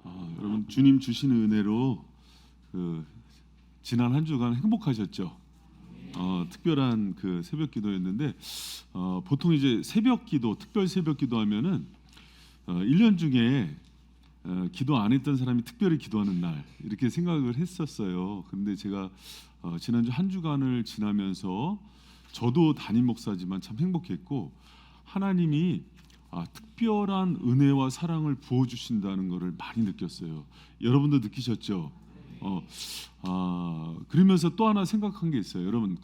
여러분 주님 주신 은혜로 지난 한 주간 행복하셨죠? 특별한 새벽 기도였는데 보통 이제 새벽 기도, 특별 새벽 기도하면은 1년 중에 기도 안 했던 사람이 특별히 기도하는 날 이렇게 생각을 했었어요. 그런데 제가 지난주 한 주간을 지나면서 저도 담임 목사지만 참 행복했고 하나님이 특별한 은혜와 사랑을 부어주신다는 것을 많이 느꼈어요. 여러분도 느끼셨죠? 그러면서 또 하나 생각한 게 있어요. 여러분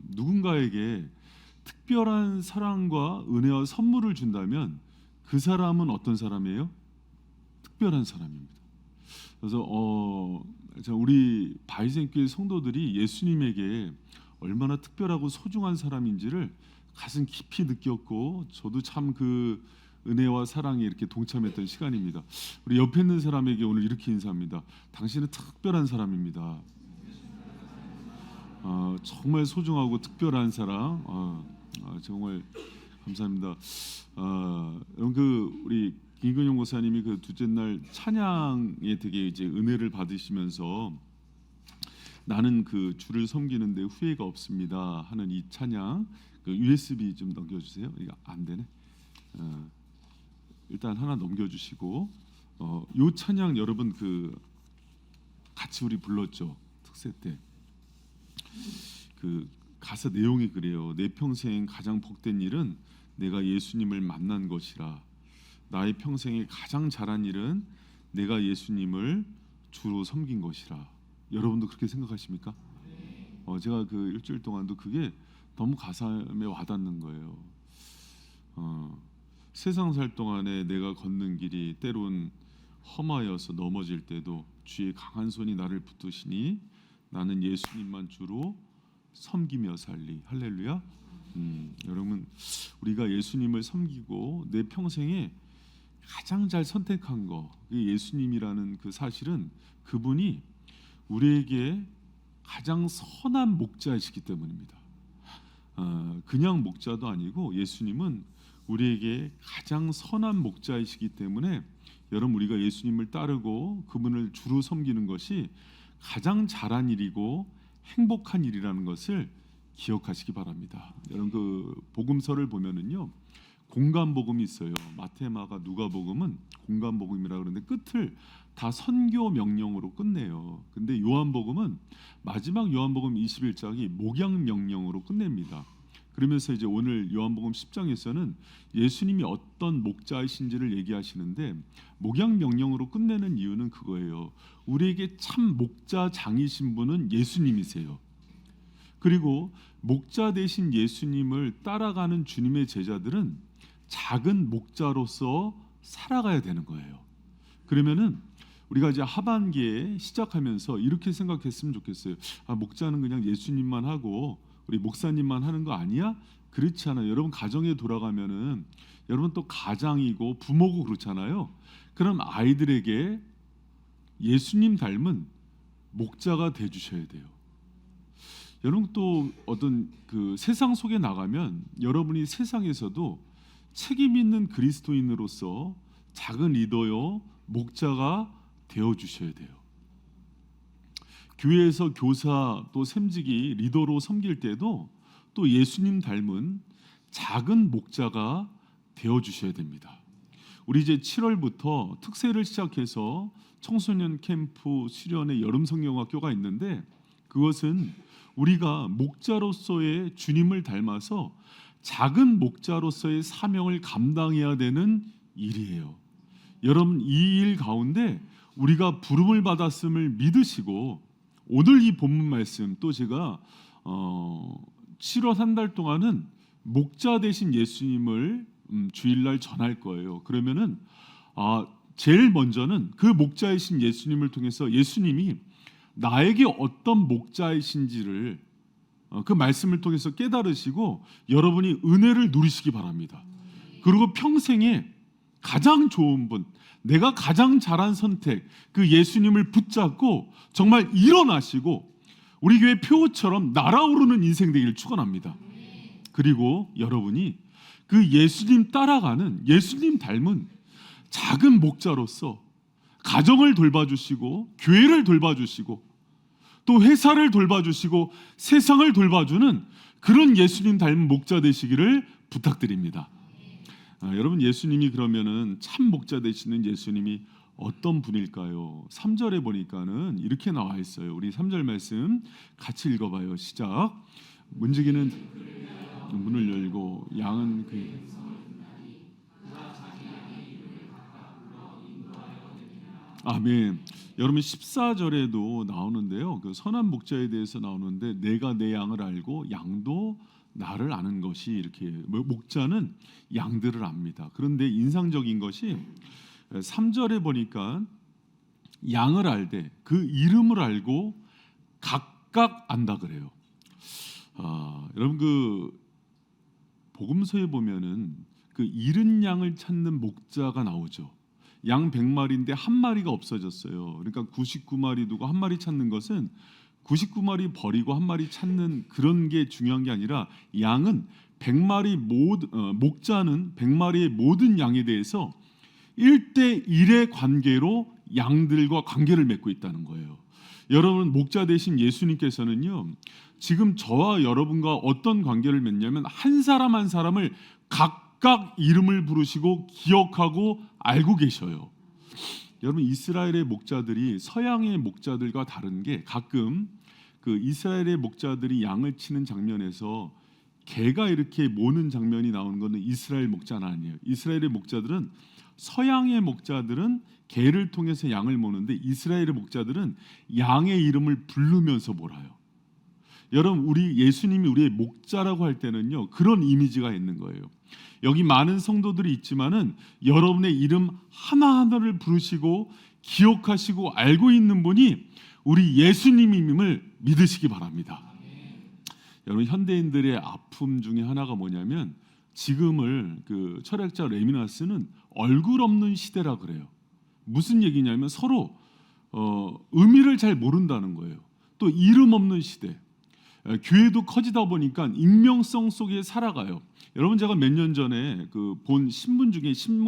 누군가에게 특별한 사랑과 은혜와 선물을 준다면 그 사람은 어떤 사람이에요? 특별한 사람입니다. 그래서 우리 바이센교회 성도들이 예수님에게 얼마나 특별하고 소중한 사람인지를 가슴 깊이 느꼈고 저도 참 은혜와 사랑에 이렇게 동참했던 시간입니다. 우리 옆에 있는 사람에게 오늘 이렇게 인사합니다. 당신은 특별한 사람입니다. 정말 소중하고 특별한 사람. 정말 감사합니다. 여러분 우리 김근용 목사님이 둘째 날 찬양에 되게 이제 은혜를 받으시면서 나는 주를 섬기는데 후회가 없습니다 하는 이 찬양 USB 좀 넘겨주세요. 이거 안 되네. 일단 하나 넘겨주시고 요 찬양 여러분 같이 우리 불렀죠. 특세 때 가사 내용이 그래요. 내 평생 가장 복된 일은 내가 예수님을 만난 것이라. 나의 평생에 가장 잘한 일은 내가 예수님을 주로 섬긴 것이라. 여러분도 그렇게 생각하십니까? 제가 일주일 동안도 그게 너무 가슴에 와닿는 거예요. 세상 살 동안에 내가 걷는 길이 때론 험하여서 넘어질 때도 주의 강한 손이 나를 붙드시니 나는 예수님만 주로 섬기며 살리. 할렐루야. 여러분 우리가 예수님을 섬기고 내 평생에 가장 잘 선택한 거 예수님이라는 사실은 그분이 우리에게 가장 선한 목자이시기 때문입니다. 그냥 목자도 아니고 예수님은 우리에게 가장 선한 목자이시기 때문에 여러분 우리가 예수님을 따르고 그분을 주로 섬기는 것이 가장 잘한 일이고 행복한 일이라는 것을 기억하시기 바랍니다. 여러분 복음서를 보면은요 공간 복음이 있어요. 마태, 마가, 누가복음은 공간 복음이라 그러는데 끝을 다 선교 명령으로 끝내요. 근데 요한복음은 마지막 요한복음 21장이 목양 명령으로 끝냅니다. 그러면서 이제 오늘 요한복음 10장에서는 예수님이 어떤 목자이신지를 얘기하시는데 목양 명령으로 끝내는 이유는 그거예요. 우리에게 참 목자장이신 분은 예수님이세요. 그리고 목자 되신 예수님을 따라가는 주님의 제자들은 작은 목자로서 살아가야 되는 거예요. 그러면은 우리가 이제 하반기에 시작하면서 이렇게 생각했으면 좋겠어요. 목자는 그냥 예수님만 하고 우리 목사님만 하는 거 아니야? 그렇지 않아요. 여러분 가정에 돌아가면은 여러분 또 가장이고 부모고 그렇잖아요. 그럼 아이들에게 예수님 닮은 목자가 돼 주셔야 돼요. 여러분 또 어떤 세상 속에 나가면 여러분이 세상에서도 책임 있는 그리스도인으로서 작은 리더요 목자가 되어 주셔야 돼요. 교회에서 교사 또 샘직이 리더로 섬길 때도 또 예수님 닮은 작은 목자가 되어 주셔야 됩니다. 우리 이제 7월부터 특세를 시작해서 청소년 캠프 수련의 여름 성경학교가 있는데 그것은 우리가 목자로서의 주님을 닮아서 작은 목자로서의 사명을 감당해야 되는 일이에요. 여러분 이 일 가운데 우리가 부름을 받았음을 믿으시고 오늘 이 본문 말씀 또 제가 7월 한 달 동안은 목자 되신 예수님을 주일날 전할 거예요. 그러면은 제일 먼저는 그 목자이신 예수님을 통해서 예수님이 나에게 어떤 목자이신지를 그 말씀을 통해서 깨달으시고 여러분이 은혜를 누리시기 바랍니다. 그리고 평생에 가장 좋은 분, 내가 가장 잘한 선택, 그 예수님을 붙잡고 정말 일어나시고 우리 교회 표처럼 날아오르는 인생 되기를 축원합니다. 그리고 여러분이 그 예수님 따라가는 예수님 닮은 작은 목자로서 가정을 돌봐주시고 교회를 돌봐주시고 또 회사를 돌봐주시고 세상을 돌봐주는 그런 예수님 닮은 목자 되시기를 부탁드립니다. 여러분, 예수님이 그러면은 참 목자 되시는 예수님이 어떤 분일까요? 3절에 보니까는 이렇게 나와 있어요. 우리 3절 말씀 같이 읽어봐요. 시작. 문지기는 문을 열고 양은 그 아멘. 여러분 14절에도 나오는데요. 그 선한 목자에 대해서 나오는데 내가 내 양을 알고 양도 나를 아는 것이 이렇게 목자는 양들을 압니다. 그런데 인상적인 것이 3절에 보니까 양을 알되 그 이름을 알고 각각 안다 그래요. 여러분 그 복음서에 보면은 그 잃은 양을 찾는 목자가 나오죠. 양 100마리인데 한 마리가 없어졌어요. 그러니까 99마리 두고 한 마리 찾는 것은 99마리 버리고 한 마리 찾는 그런 게 중요한 게 아니라 양은 100마리 목자는 100마리의 모든 양에 대해서 1대1의 관계로 양들과 관계를 맺고 있다는 거예요. 여러분 목자 되신 예수님께서는요. 지금 저와 여러분과 어떤 관계를 맺냐면 한 사람 한 사람을 각각 이름을 부르시고 기억하고 알고 계셔요. 여러분 이스라엘의 목자들이 서양의 목자들과 다른 게 가끔 그 이스라엘의 목자들이 양을 치는 장면에서 개가 이렇게 모는 장면이 나오는 것은 이스라엘 목자는 아니에요. 이스라엘의 목자들은 서양의 목자들은 개를 통해서 양을 모는데 이스라엘의 목자들은 양의 이름을 부르면서 몰아요. 여러분 우리 예수님이 우리의 목자라고 할 때는요 그런 이미지가 있는 거예요. 여기 많은 성도들이 있지만은 여러분의 이름 하나하나를 부르시고 기억하시고 알고 있는 분이 우리 예수님임을 믿으시기 바랍니다. 여러분 현대인들의 아픔 중에 하나가 뭐냐면 지금을 그 철학자 레미나스는 얼굴 없는 시대라 그래요. 무슨 얘기냐면 서로 의미를 잘 모른다는 거예요. 또 이름 없는 시대. 교회도 커지다 보니까 익명성 속에 살아가요. 여러분 제가 몇 년 전에 그 본 신문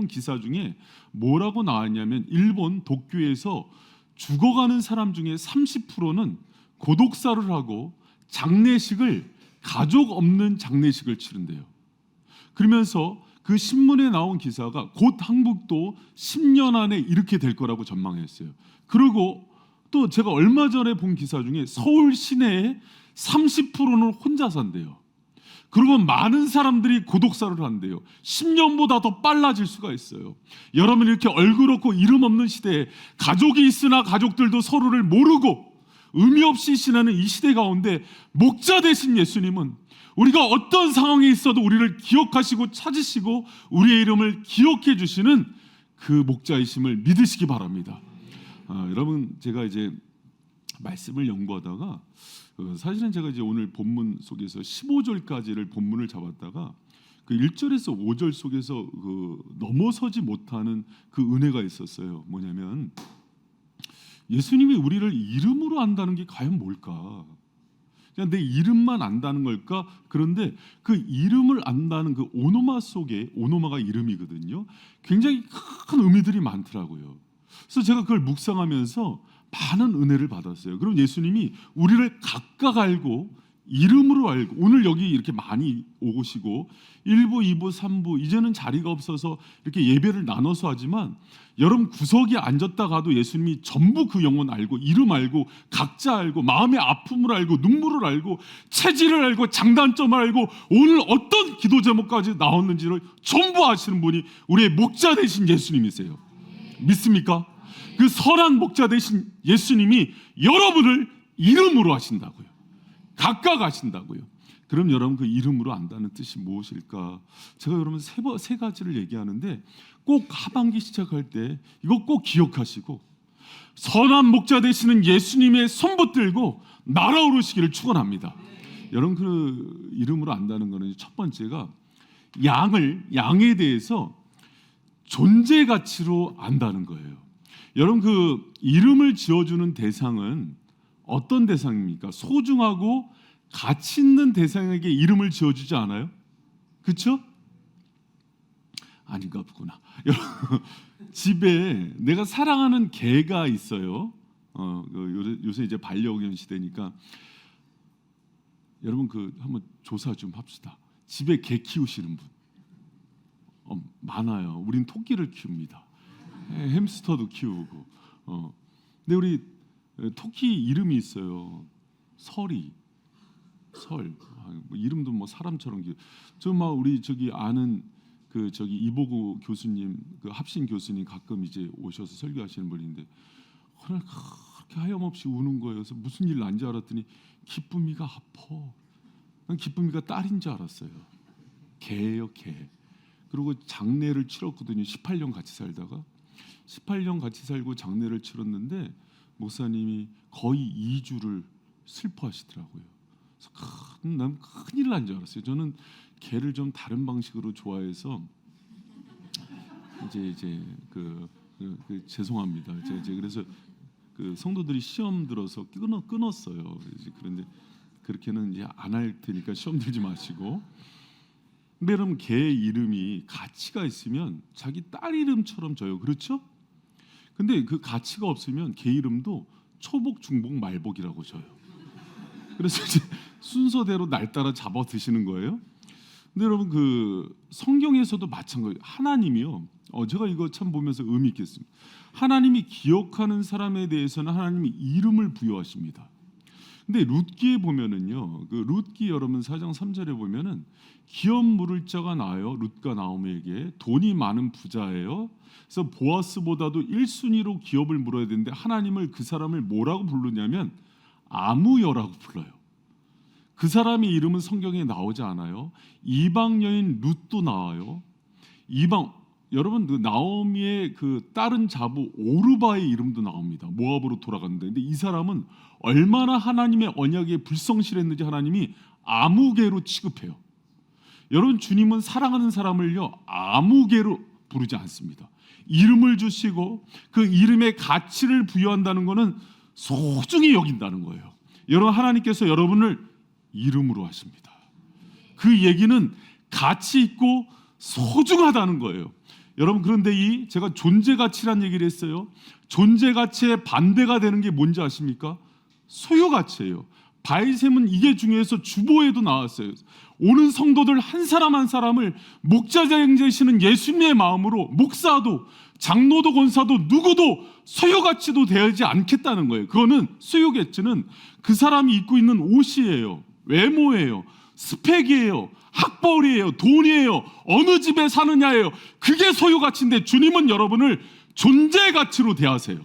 기사 중에 뭐라고 나왔냐면 일본 도쿄에서 죽어가는 사람 중에 30%는 고독사를 하고 장례식을 가족 없는 장례식을 치른대요. 그러면서 그 신문에 나온 기사가 곧 한국도 10년 안에 이렇게 될 거라고 전망했어요. 그리고 또 제가 얼마 전에 본 기사 중에 서울 시내에 30%는 혼자 산대요. 그리고 많은 사람들이 고독사를 한대요. 10년보다 더 빨라질 수가 있어요. 여러분 이렇게 얼굴 없고 이름 없는 시대에 가족이 있으나 가족들도 서로를 모르고 의미 없이 지나는 이 시대 가운데 목자 되신 예수님은 우리가 어떤 상황에 있어도 우리를 기억하시고 찾으시고 우리의 이름을 기억해 주시는 그 목자이심을 믿으시기 바랍니다. 여러분 제가 이제 말씀을 연구하다가 사실은 제가 이제 오늘 본문 속에서 15절까지를 본문을 잡았다가 그 1절에서 5절 속에서 그 넘어서지 못하는 그 은혜가 있었어요. 뭐냐면 예수님이 우리를 이름으로 안다는 게 과연 뭘까? 그냥 내 이름만 안다는 걸까? 그런데 그 이름을 안다는 그 오노마 속에 오노마가 이름이거든요. 굉장히 큰 의미들이 많더라고요. 그래서 제가 그걸 묵상하면서 많은 은혜를 받았어요. 그럼 예수님이 우리를 각각 알고 이름으로 알고 오늘 여기 이렇게 많이 오시고 1부, 2부, 3부 이제는 자리가 없어서 이렇게 예배를 나눠서 하지만 여러분 구석에 앉았다 가도 예수님이 전부 그 영혼 알고 이름 알고 각자 알고 마음의 아픔을 알고 눈물을 알고 체질을 알고 장단점을 알고 오늘 어떤 기도 제목까지 나왔는지를 전부 아시는 분이 우리의 목자 되신 예수님이세요. 믿습니까? 그 선한 목자 되신 예수님이 여러분을 이름으로 하신다고요. 각각 하신다고요. 그럼 여러분 그 이름으로 안다는 뜻이 무엇일까? 제가 여러분 세 가지를 얘기하는데 꼭 하반기 시작할 때 이거 꼭 기억하시고 선한 목자 되시는 예수님의 손 붙들고 날아오르시기를 축원합니다. 여러분 그 이름으로 안다는 거는 첫 번째가 양에 대해서 존재 가치로 안다는 거예요. 여러분 그 이름을 지어주는 대상은 어떤 대상입니까? 소중하고 가치 있는 대상에게 이름을 지어주지 않아요? 그렇죠? 아닌가 보구나. 집에 내가 사랑하는 개가 있어요. 요새 이제 반려견 시대니까 여러분 한번 조사 좀 합시다. 집에 개 키우시는 분 많아요. 우린 토끼를 키웁니다. 햄스터도 키우고. 근데 우리 토끼 이름이 있어요. 설이. 설. 뭐 이름도 뭐 사람처럼 저 막 우리 아는 이보구 교수님, 합신 교수님 가끔 이제 오셔서 설교하시는 분인데 그날 그렇게 하염없이 우는 거예요. 그래서 무슨 일 난지 알았더니 기쁨이가 아파. 난 기쁨이가 딸인 줄 알았어요. 개예요, 개. 그리고 장례를 치렀거든요. 18년 같이 살다가 18년 같이 살고 장례를 치렀는데 목사님이 거의 2주를 슬퍼하시더라고요. 그래서 난 큰일 난 줄 알았어요. 저는 개를 좀 다른 방식으로 좋아해서 이제 죄송합니다. 이제 그래서 성도들이 시험 들어서 끊었어요. 그런데 그렇게는 이제 안 할 테니까 시험 들지 마시고. 근데 여러분 개 이름이 가치가 있으면 자기 딸 이름처럼 져요. 그렇죠? 근데 그 가치가 없으면 개 이름도 초복, 중복, 말복이라고 져요. 그래서 이제 순서대로 날따라 잡아 드시는 거예요. 근데 여러분 성경에서도 마찬가지예요. 하나님이요. 제가 이거 참 보면서 의미 있게 했습니다. 하나님이 기억하는 사람에 대해서는 하나님이 이름을 부여하십니다. 근데 룻기에 보면은요. 룻기 여러분 4장 3절에 보면은 기업 물을 자가 나요. 룻과 나오미에게 돈이 많은 부자예요. 그래서 보아스보다도 1순위로 기업을 물어야 되는데 하나님을 그 사람을 뭐라고 부르냐면 아무여라고 불러요. 그 사람의 이름은 성경에 나오지 않아요. 이방 여인 룻도 나와요. 여러분 나오미의 다른 자부 오르바의 이름도 나옵니다. 모압으로 돌아갔는데 근데 이 사람은 얼마나 하나님의 언약에 불성실했는지 하나님이 아무개로 취급해요. 여러분 주님은 사랑하는 사람을요 아무개로 부르지 않습니다. 이름을 주시고 그 이름의 가치를 부여한다는 것은 소중히 여긴다는 거예요. 여러분 하나님께서 여러분을 이름으로 하십니다. 그 얘기는 가치 있고 소중하다는 거예요. 여러분 그런데 제가 존재 가치란 얘기를 했어요. 존재 가치의 반대가 되는 게 뭔지 아십니까? 소유 가치예요. 바이셈은 이게 중요해서 주보에도 나왔어요. 오는 성도들 한 사람 한 사람을 목자장 되시는 예수님의 마음으로 목사도 장로도 권사도 누구도 소유 가치도 되지 않겠다는 거예요. 그거는 소유 가치는 그 사람이 입고 있는 옷이에요. 외모예요. 스펙이에요. 학벌이에요. 돈이에요. 어느 집에 사느냐예요. 그게 소유 가치인데 주님은 여러분을 존재 가치로 대하세요.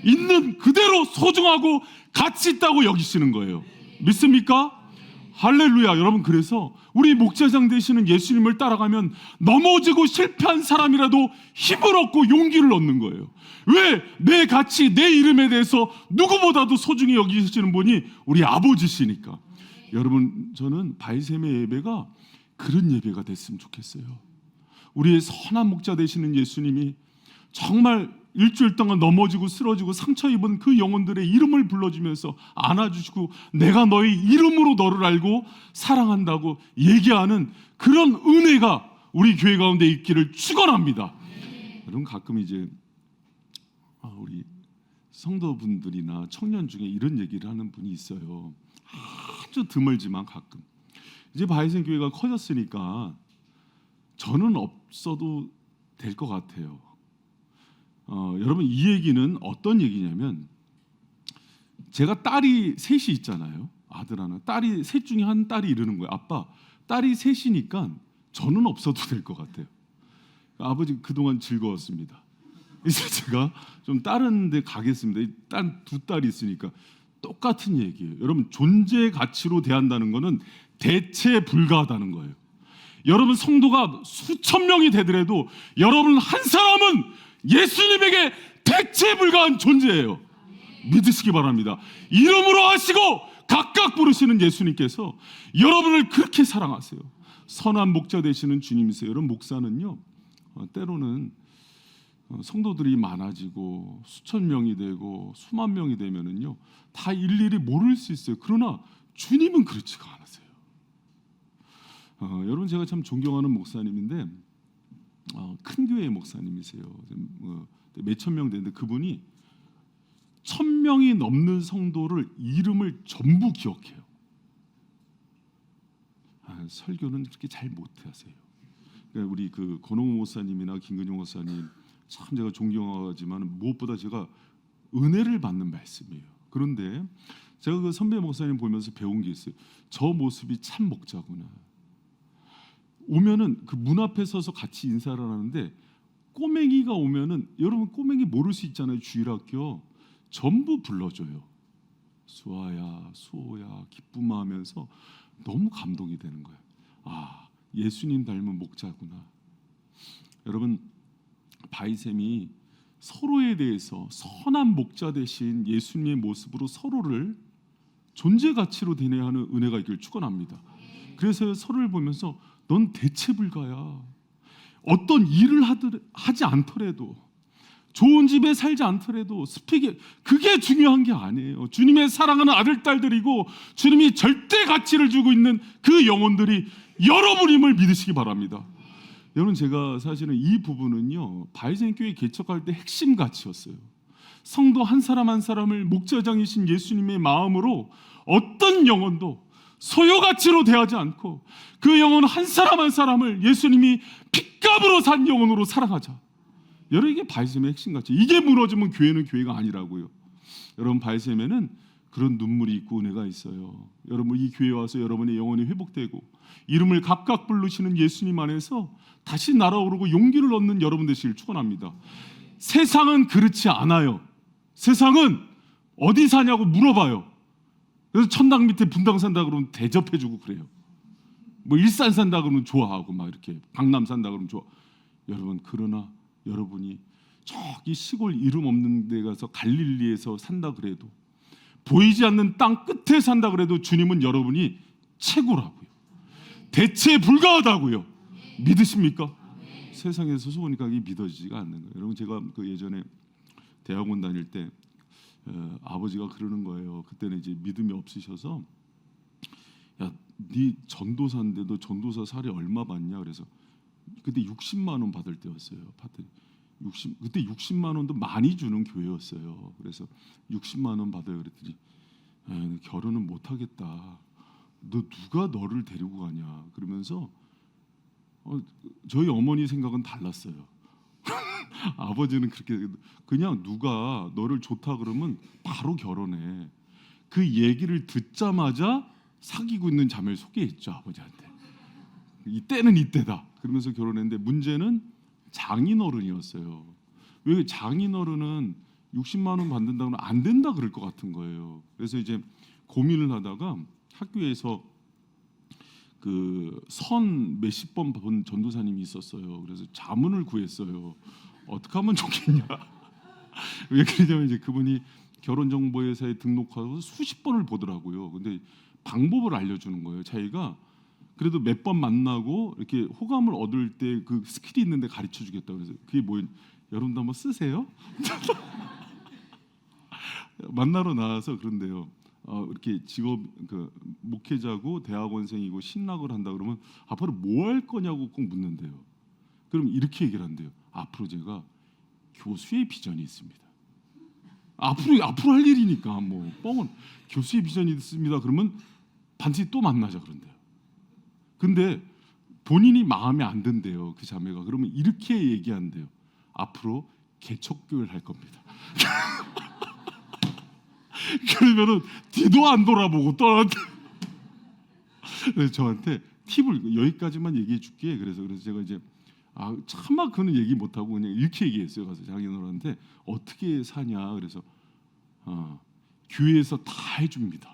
있는 그대로 소중하고 가치 있다고 여기시는 거예요. 믿습니까? 할렐루야. 여러분 그래서 우리 목자장 되시는 예수님을 따라가면 넘어지고 실패한 사람이라도 힘을 얻고 용기를 얻는 거예요. 왜? 내 가치, 내 이름에 대해서 누구보다도 소중히 여기시는 분이 우리 아버지시니까. 여러분 저는 바이셈의 예배가 그런 예배가 됐으면 좋겠어요. 우리의 선한 목자 되시는 예수님이 정말 일주일 동안 넘어지고 쓰러지고 상처 입은 그 영혼들의 이름을 불러주면서 안아주시고 내가 너의 이름으로 너를 알고 사랑한다고 얘기하는 그런 은혜가 우리 교회 가운데 있기를 축원합니다. 여러분 가끔 이제 우리 성도분들이나 청년 중에 이런 얘기를 하는 분이 있어요. 아주 드물지만 가끔 이제 바이센 교회가 커졌으니까 저는 없어도 될 것 같아요. 여러분 이 얘기는 어떤 얘기냐면 제가 딸이 셋이 있잖아요. 아들 하나, 딸이 셋 중에 한 딸이 이러는 거예요. 아빠, 딸이 셋이니까 저는 없어도 될 것 같아요. 아버지 그동안 즐거웠습니다. 이제 제가 좀 다른 데 가겠습니다. 두 딸이 있으니까 똑같은 얘기예요. 여러분 존재 가치로 대한다는 것은 대체 불가하다는 거예요. 여러분 성도가 수천 명이 되더라도 여러분 한 사람은 예수님에게 대체 불가한 존재예요. 믿으시기 바랍니다. 이름으로 하시고 각각 부르시는 예수님께서 여러분을 그렇게 사랑하세요. 선한 목자 되시는 주님이세요. 여러분 목사는요 때로는 성도들이 많아지고 수천 명이 되고 수만 명이 되면은요 다 일일이 모를 수 있어요. 그러나 주님은 그렇지가 않으세요. 여러분 제가 참 존경하는 목사님인데 큰 교회 목사님이세요. 몇천 명 되는데 그분이 1,000명이 넘는 성도를 이름을 전부 기억해요. 설교는 그렇게 잘 못하세요. 그러니까 우리 그 권홍우 목사님이나 김근용 목사님 참 제가 존경하지만 무엇보다 제가 은혜를 받는 말씀이에요. 그런데 제가 그 선배 목사님 보면서 배운 게 있어요. 저 모습이 참 목자구나. 오면은 그 문 앞에 서서 같이 인사를 하는데 꼬맹이가 오면은 여러분 꼬맹이 모를 수 있잖아요. 주일학교 전부 불러줘요. 수아야, 수호야, 기쁨아 하면서 너무 감동이 되는 거예요. 예수님 닮은 목자구나. 여러분 바이셈이 서로에 대해서 선한 목자 대신 예수님의 모습으로 서로를 존재 가치로 대해야 하는 은혜가 있기를 축원합니다. 그래서 서로를 보면서 넌 대체불가야. 어떤 일을 하지 않더라도 좋은 집에 살지 않더라도 스펙이 그게 중요한 게 아니에요. 주님의 사랑하는 아들 딸들이고 주님이 절대 가치를 주고 있는 그 영혼들이 여러분임을 믿으시기 바랍니다. 여러분 제가 사실은 이 부분은요 바이센 교회 개척할 때 핵심 가치였어요. 성도 한 사람 한 사람을 목자장이신 예수님의 마음으로 어떤 영혼도 소요가치로 대하지 않고 그 영혼 한 사람 한 사람을 예수님이 핏값으로 산 영혼으로 사랑하자. 여러분 이게 바이셈의 핵심 가치. 이게 무너지면 교회는 교회가 아니라고요. 여러분 바이셈에는 그런 눈물이 있고 은혜가 있어요. 여러분 이 교회에 와서 여러분의 영혼이 회복되고 이름을 각각 부르시는 예수님 안에서 다시 날아오르고 용기를 얻는 여러분 되시길 축원합니다. 세상은 그렇지 않아요. 세상은 어디 사냐고 물어봐요. 그래서 천당 밑에 분당 산다 그러면 대접해주고 그래요. 뭐 일산 산다 그러면 좋아하고 막 이렇게 강남 산다 그러면 좋아. 여러분 그러나 여러분이 저기 시골 이름 없는 데 가서 갈릴리에서 산다 그래도 보이지 않는 땅 끝에 산다 그래도 주님은 여러분이 최고라고요. 대체 불가하다고요. 믿으십니까? 세상에서 소소하니까 이게 믿어지지가 않는 거예요. 여러분 제가 그 예전에 대학원 다닐 때 아버지가 그러는 거예요. 그때는 이제 믿음이 없으셔서 야, 네 전도사인데도 전도사 살이 얼마 받냐? 그래서 그때 60만 원 받을 때였어요. 그때 60만 원도 많이 주는 교회였어요. 그래서 60만 원 받아요. 그랬더니 결혼은 못 하겠다. 너 누가 너를 데리고 가냐? 그러면서 저희 어머니 생각은 달랐어요. 아버지는 그렇게 그냥 누가 너를 좋다 그러면 바로 결혼해. 그 얘기를 듣자마자 사귀고 있는 자매를 소개했죠 아버지한테. 이때는 이때다. 그러면서 결혼했는데 문제는 장인어른이었어요. 왜 장인어른은 60만 원 받는다고는 안 된다 그럴 것 같은 거예요. 그래서 이제 고민을 하다가 학교에서 그 선 몇십 번 본 전도사님이 있었어요. 그래서 자문을 구했어요. 어떻게 하면 좋겠냐? 왜 그러냐면 이제 그분이 결혼정보회사에 등록하고 수십 번을 보더라고요. 근데 방법을 알려주는 거예요. 자기가 그래도 몇 번 만나고 이렇게 호감을 얻을 때 그 스킬이 있는데 가르쳐 주겠다. 그래서 그게 뭐예요? 여러분도 한번 쓰세요. 만나러 나와서 그런데요. 이렇게 직업 그 목회자고 대학원생이고 신학을 한다 그러면 앞으로 뭐 할 거냐고 꼭 묻는데요. 그럼 이렇게 얘기를 한대요. 앞으로 제가 교수의 비전이 있습니다. 앞으로 할 일이니까 뭐 뻥은 교수의 비전이 있습니다. 그러면 반드시 또 만나자 그런대요. 근데 본인이 마음에 안 든대요. 그 자매가. 그러면 이렇게 얘기한대요. 앞으로 개척교회를 할 겁니다. 그러면은 뒤도 안 돌아보고 떠났대. 그래서 저한테 팁을 여기까지만 얘기해 줄게. 그래서 제가 이제 차마 그는 얘기 못 하고 그냥 이렇게 얘기했어요. 가서 장인어른한테 어떻게 사냐. 그래서 교회에서 다 해줍니다.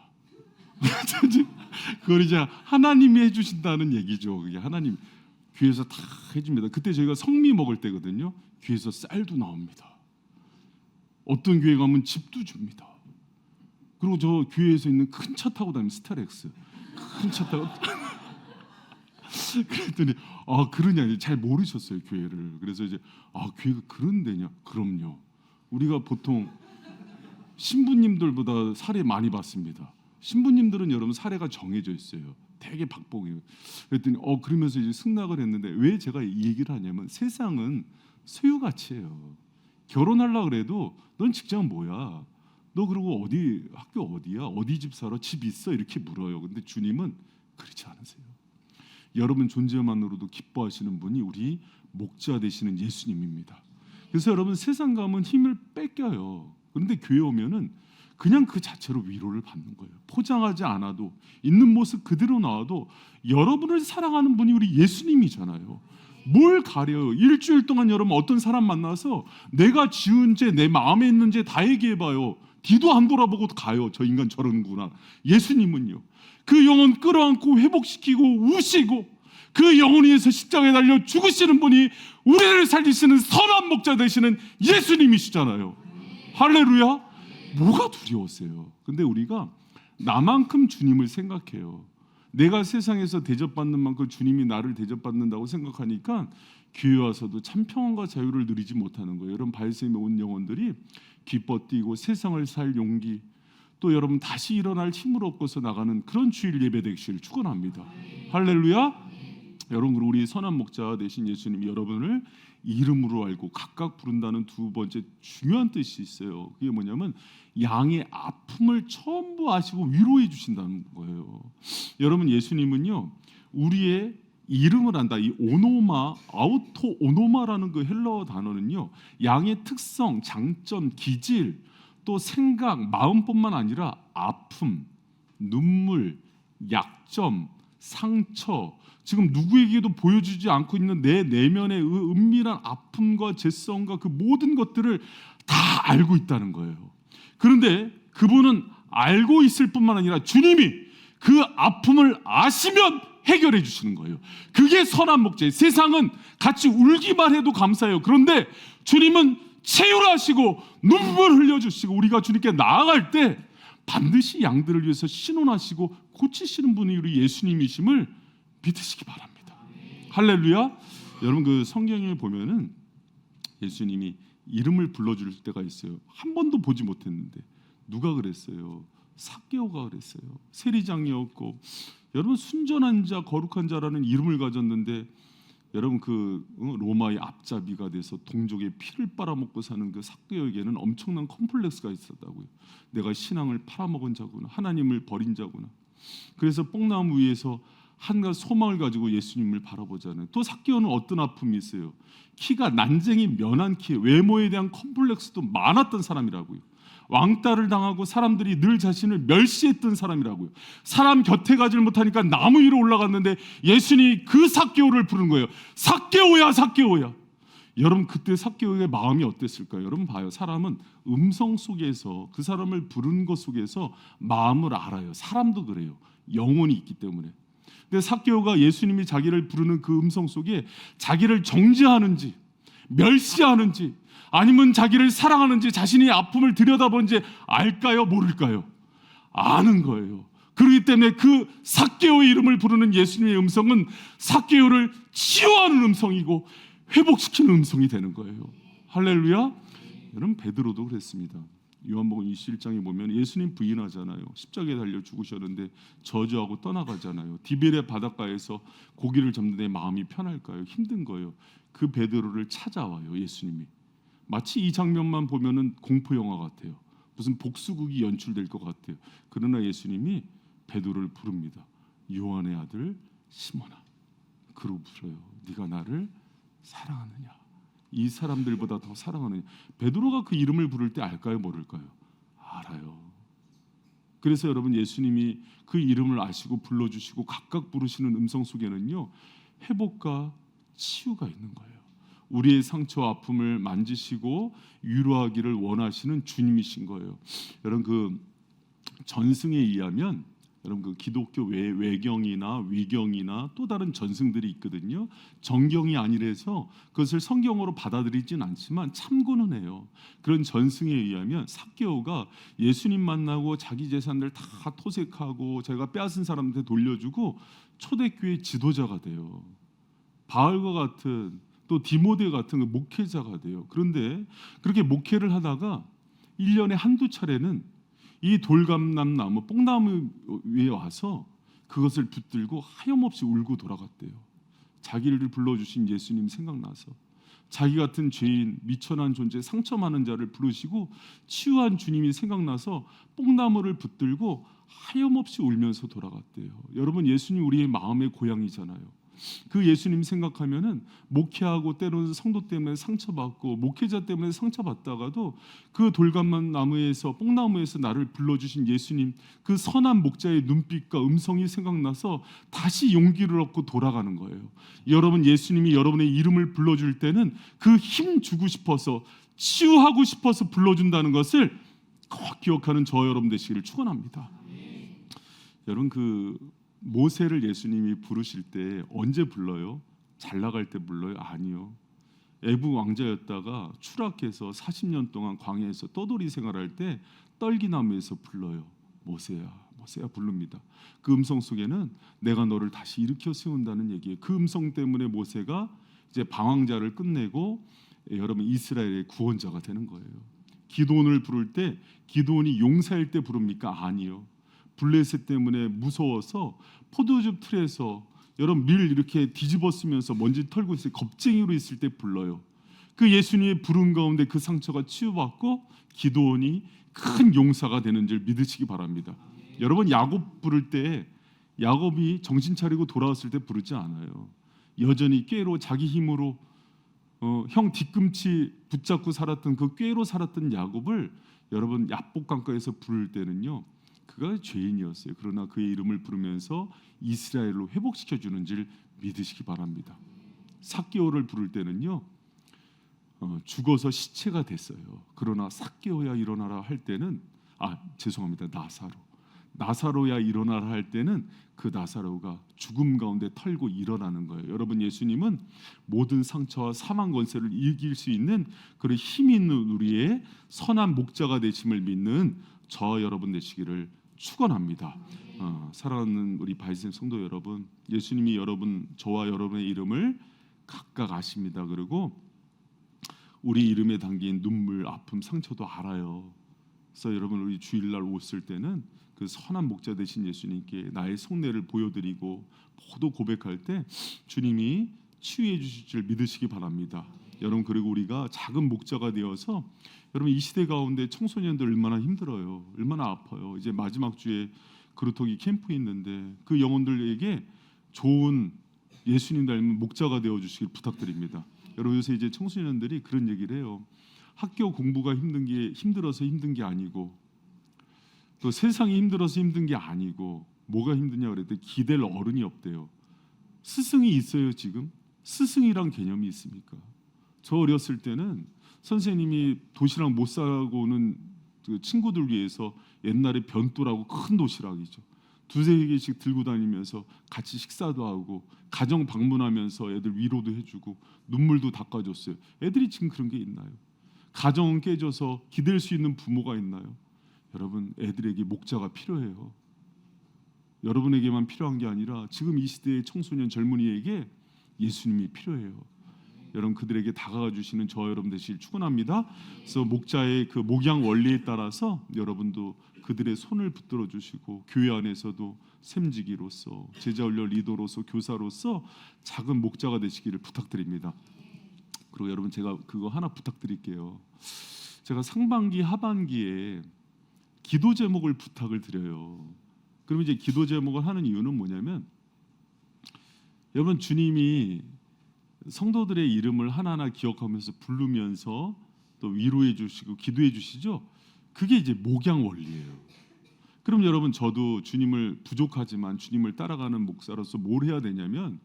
그걸 이제 하나님이 해주신다는 얘기죠. 그게 하나님 교회에서 다 해줍니다. 그때 저희가 성미 먹을 때거든요. 교회에서 쌀도 나옵니다. 어떤 교회 가면 집도 줍니다. 그리고 저 교회에서 있는 큰 차 타고 다니는 스타렉스 큰 차 타고 그랬더니 그러냐 잘 모르셨어요 교회를. 그래서 이제 교회가 그런 데냐? 그럼요. 우리가 보통 신부님들보다 사례 많이 받습니다. 신부님들은 여러분 사례가 정해져 있어요. 되게 박복이에요. 그랬더니 그러면서 이제 승낙을 했는데 왜 제가 이 얘기를 하냐면 세상은 소유가치예요. 결혼하려고 그래도 넌 직장 뭐야? 너 그리고 어디 학교 어디야? 어디 집 살아? 집 있어? 이렇게 물어요. 근데 주님은 그렇지 않으세요. 여러분 존재만으로도 기뻐하시는 분이 우리 목자 되시는 예수님입니다. 그래서 여러분 세상 가면 힘을 뺏겨요. 그런데 교회 오면은 그냥 그 자체로 위로를 받는 거예요. 포장하지 않아도 있는 모습 그대로 나와도 여러분을 사랑하는 분이 우리 예수님이잖아요. 뭘 가려요? 일주일 동안 여러분 어떤 사람 만나서 내가 지은 죄, 내 마음에 있는 죄 다 얘기해봐요. 뒤도 안 돌아보고 가요. 저 인간 저러는구나. 예수님은요, 그 영혼 끌어안고 회복시키고 우시고 그 영혼 위해서 십자가에 달려 죽으시는 분이 우리를 살리시는 선한 목자 되시는 예수님이시잖아요. 할렐루야. 뭐가 두려우세요? 근데 우리가 나만큼 주님을 생각해요. 내가 세상에서 대접받는 만큼 주님이 나를 대접받는다고 생각하니까 교회 와서도 참 평안과 자유를 누리지 못하는 거예요. 여러분 바이스임에 온 영혼들이 기뻐 뛰고 세상을 살 용기, 또 여러분 다시 일어날 힘을 얻고서 나가는 그런 주일 예배 되시기를 축원합니다. 할렐루야. 여러분, 우리 선한 목자 되신 예수님이 여러분을 이름으로 알고 각각 부른다는 두 번째 중요한 뜻이 있어요. 그게 뭐냐면 양의 아픔을 전부 아시고 위로해 주신다는 거예요. 여러분, 예수님은요 우리의 이름을 안다. 이 오노마, 아우토 오노마라는 그 헬라어 단어는요 양의 특성, 장점, 기질, 또 생각, 마음뿐만 아니라 아픔, 눈물, 약점, 상처, 지금 누구에게도 보여주지 않고 있는 내 내면의 은밀한 아픔과 죄성과 그 모든 것들을 다 알고 있다는 거예요. 그런데 그분은 알고 있을 뿐만 아니라 주님이 그 아픔을 아시면 해결해 주시는 거예요. 그게 선한 목자예요. 세상은 같이 울기만 해도 감사해요. 그런데 주님은 치유하시고 눈물 흘려주시고 우리가 주님께 나아갈 때 반드시 양들을 위해서 신원하시고 고치시는 분이 우리 예수님이심을 믿으시기 바랍니다. 할렐루야. 여러분, 그 성경에 보면은 예수님이 이름을 불러줄 때가 있어요. 한 번도 보지 못했는데 누가 그랬어요? 삭개오가 그랬어요. 세리장이었고 여러분 순전한 자, 거룩한 자라는 이름을 가졌는데 여러분 그 로마의 앞잡이가 돼서 동족의 피를 빨아먹고 사는 그 삭개오에게는 엄청난 컴플렉스가 있었다고요. 내가 신앙을 팔아먹은 자구나, 하나님을 버린 자구나. 그래서 뽕나무 위에서 한 가지 소망을 가지고 예수님을 바라보잖아요. 또 삭개오는 어떤 아픔이 있어요? 키가 난쟁이 면한 키, 외모에 대한 컴플렉스도 많았던 사람이라고요. 왕따를 당하고 사람들이 늘 자신을 멸시했던 사람이라고요. 사람 곁에 가지를 못하니까 나무 위로 올라갔는데 예수님이 그 삭개오를 부른 거예요. 삭개오야, 삭개오야. 여러분, 그때 삭개오의 마음이 어땠을까요? 여러분 봐요. 사람은 음성 속에서 그 사람을 부른 것 속에서 마음을 알아요. 사람도 그래요. 영혼이 있기 때문에. 근데 삭개오가 예수님이 자기를 부르는 그 음성 속에 자기를 정죄하는지 멸시하는지 아니면 자기를 사랑하는지 자신의 아픔을 들여다본지 알까요? 모를까요? 아는 거예요. 그렇기 때문에 그 삭개오의 이름을 부르는 예수님의 음성은 삭개오를 치유하는 음성이고 회복시키는 음성이 되는 거예요. 할렐루야. 여러분, 베드로도 그랬습니다. 요한복음 21장에 보면 예수님 부인하잖아요. 십자가에 달려 죽으셨는데 저주하고 떠나가잖아요. 디베레 바닷가에서 고기를 잡는데 마음이 편할까요? 힘든 거예요. 그 베드로를 찾아와요. 예수님이. 마치 이 장면만 보면은 공포 영화 같아요. 무슨 복수극이 연출될 것 같아요. 그러나 예수님이 베드로를 부릅니다. 요한의 아들 시몬아, 그러고 불러요. 네가 나를 사랑하느냐? 이 사람들보다 더 사랑하느냐? 베드로가 그 이름을 부를 때 알까요? 모를까요? 알아요. 그래서 여러분, 예수님이 그 이름을 아시고 불러주시고 각각 부르시는 음성 속에는요 회복과 치유가 있는 거예요. 우리의 상처와 아픔을 만지시고 위로하기를 원하시는 주님이신 거예요. 여러분, 그 전승에 의하면 여러분 그 기독교 외경이나 위경이나 또 다른 전승들이 있거든요. 정경이 아니라서 그것을 성경으로 받아들이진 않지만 참고는 해요. 그런 전승에 의하면 삭개오가 예수님 만나고 자기 재산들 다 토색하고 제가 빼앗은 사람한테 돌려주고 초대교회 지도자가 돼요. 바울과 같은 또 디모데 같은 목회자가 돼요. 그런데 그렇게 목회를 하다가 1년에 한두 차례는 이 돌감람 나무, 뽕나무 위에 와서 그것을 붙들고 하염없이 울고 돌아갔대요. 자기를 불러주신 예수님 생각나서 자기 같은 죄인, 미천한 존재, 상처 많은 자를 부르시고 치유한 주님이 생각나서 뽕나무를 붙들고 하염없이 울면서 돌아갔대요. 여러분, 예수님 우리의 마음의 고향이잖아요. 그 예수님 생각하면은 목회하고 때로는 성도 때문에 상처받고 목회자 때문에 상처받다가도 그 돌감만 나무에서 뽕나무에서 나를 불러주신 예수님, 그 선한 목자의 눈빛과 음성이 생각나서 다시 용기를 얻고 돌아가는 거예요. 여러분, 예수님이 여러분의 이름을 불러줄 때는 그 힘 주고 싶어서, 치유하고 싶어서 불러준다는 것을 꼭 기억하는 저 여러분 되시기를 축원합니다. 여러분, 그 모세를 예수님이 부르실 때 언제 불러요? 잘 나갈 때 불러요? 아니요. 애굽 왕자였다가 추락해서 40년 동안 광야에서 떠돌이 생활할 때 떨기나무에서 불러요. 모세야, 모세야 부릅니다. 그 음성 속에는 내가 너를 다시 일으켜 세운다는 얘기예요. 그 음성 때문에 모세가 이제 방황자를 끝내고 여러분 이스라엘의 구원자가 되는 거예요. 기도원을 부를 때 기도원이 용사일 때 부릅니까? 아니요. 블레셋 때문에 무서워서 포도즙 틀에서 여러분 밀 이렇게 뒤집어 쓰면서 먼지 털고 있을 겁쟁이로 있을 때 불러요. 그 예수님의 부름 가운데 그 상처가 치유받고 기도원이 큰 용사가 되는 줄 믿으시기 바랍니다. 여러분, 야곱 부를 때 야곱이 정신 차리고 돌아왔을 때 부르지 않아요. 여전히 꾀로 자기 힘으로 형 뒤꿈치 붙잡고 살았던 그 꾀로 살았던 야곱을 여러분 야복 강가에서 부를 때는요, 그가 죄인이었어요. 그러나 그의 이름을 부르면서 이스라엘로 회복시켜 주는 줄 믿으시기 바랍니다. 삭개오를 부를 때는요, 죽어서 시체가 됐어요. 그러나 삭개오야 일어나라 할 때는 죄송합니다. 나사로야 일어나라 할 때는 그 나사로가 죽음 가운데 털고 일어나는 거예요. 여러분, 예수님은 모든 상처와 사망 권세를 이길 수 있는 그런 힘 있는 우리의 선한 목자가 되심을 믿는 저 여러분 되시기를 축원합니다. 사랑하는 우리 바이센 성도 여러분, 예수님이 저와 여러분의 이름을 각각 아십니다. 그리고 우리 이름에 담긴 눈물, 아픔, 상처도 알아요. 그래서 여러분, 우리 주일날 오실 때는 그 선한 목자 되신 예수님께 나의 속내를 보여드리고 모두 고백할 때 주님이 치유해 주실 줄 믿으시기 바랍니다. 여러분, 그리고 우리가 작은 목자가 되어서 여러분, 이 시대 가운데 청소년들 얼마나 힘들어요. 얼마나 아파요. 이제 마지막 주에 그루터기 캠프 있는데 그 영혼들에게 좋은 예수님 닮은 목자가 되어 주시길 부탁드립니다. 여러분, 요새 이제 청소년들이 그런 얘기를 해요. 학교 공부가 힘들어서 힘든 게 아니고, 또 세상이 힘들어서 힘든 게 아니고, 뭐가 힘드냐 그랬더니 기댈 어른이 없대요. 스승이 있어요. 지금 스승이란 개념이 있습니까? 저 어렸을 때는 선생님이 도시락 못 사고 오는 그 친구들 위해서 옛날에 변또라고 큰 도시락이죠, 두세 개씩 들고 다니면서 같이 식사도 하고 가정 방문하면서 애들 위로도 해주고 눈물도 닦아줬어요. 애들이 지금 그런 게 있나요? 가정은 깨져서 기댈 수 있는 부모가 있나요? 여러분, 애들에게 목자가 필요해요. 여러분에게만 필요한 게 아니라 지금 이 시대의 청소년 젊은이에게 예수님이 필요해요. 여러분, 그들에게 다가가 주시는 저 여러분 되시길 축원합니다. 그래서 목자의 그 목양 원리에 따라서 여러분도 그들의 손을 붙들어 주시고 교회 안에서도 샘지기로서 제자훈련 리더로서 교사로서 작은 목자가 되시기를 부탁드립니다. 그리고 여러분, 제가 그거 하나 부탁드릴게요. 제가 상반기 하반기에 기도 제목을 부탁을 드려요. 그럼 이제 기도 제목을 하는 이유는 뭐냐면, 여러분, 주님이 성도들의 이름을 하나하나 기억하면서 부르면서 또 위로해 주시고 기도해 주시죠. 그게 이제 목양 원리예요. 그럼 여러분, 저도 주님을 부족하지만 주님을 따라가는 목사로서 뭘 해야 되냐면